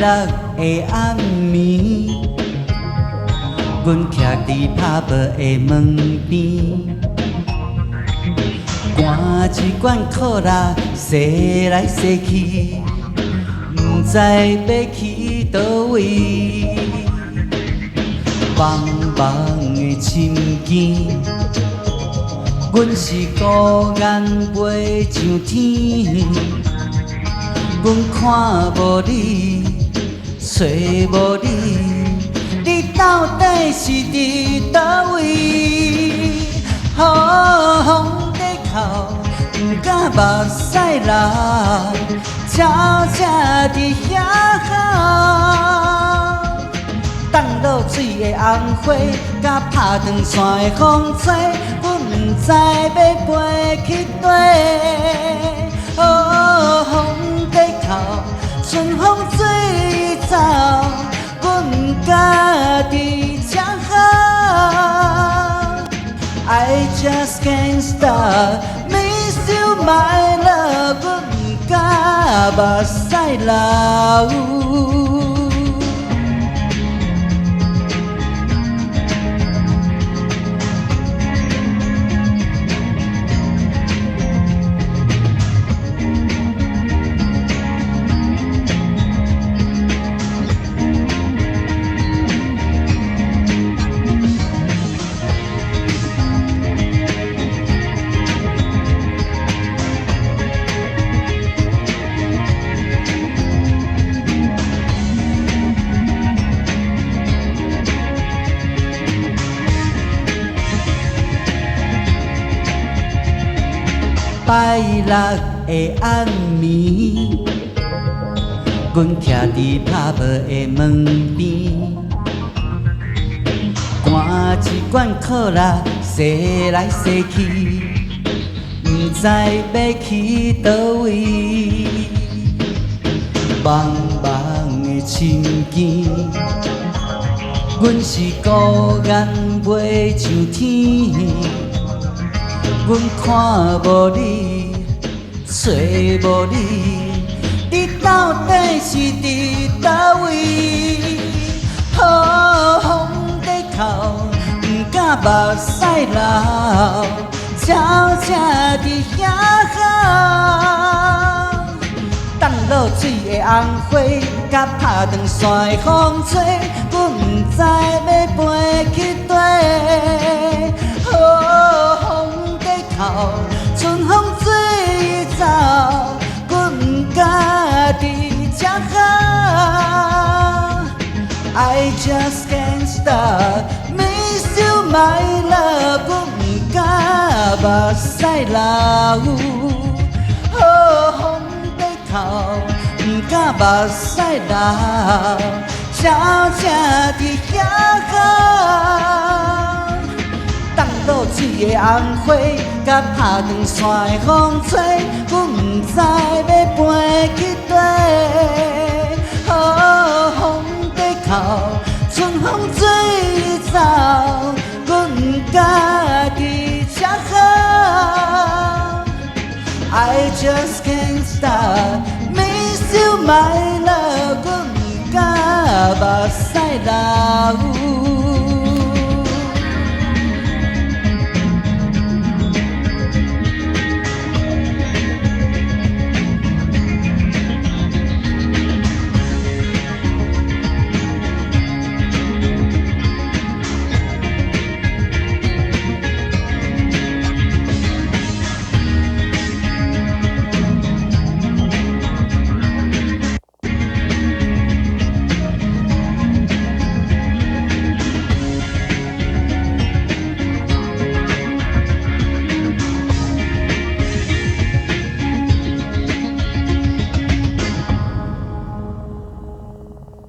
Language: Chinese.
六的暗暝，阮徛伫拍无的门边，赶一罐可乐洗来洗去，不知要去倒位。茫茫的深更，阮是孤雁飞上天。阮看无你，找无你，你到底是伫倒位？雨风在哭，不敢目屎流，悄悄伫遐哭。冻落水的红花，甲拍长线的风吹，阮不知要飞去佗。风在哭，春风水走，阮家己才好。I just can't stop miss you my love， 阮不敢目屎流。拜六的暗暝，阮徛伫拍无的门边，赶一罐可乐洗来洗去，不知要去倒位。茫茫的深更，阮是孤雁飞上天。阮看无你，找无你，你到底是伫倒位？雨风在哭，不敢目屎流，悄悄伫遐哭。冻落水的红花，甲拍长线的风吹，阮不知要飞去佗。春风水走，阮家己才好。I just can't stop miss you my love， 阮不敢目屎流。风在哭，不敢目屎流，悄悄伫遐哭。冻落水的红花，甲拍长线的风吹，阮不知要飞去佗。风在哭，春风水走，阮家己才好。I just can't stop miss you my love， 阮不敢目屎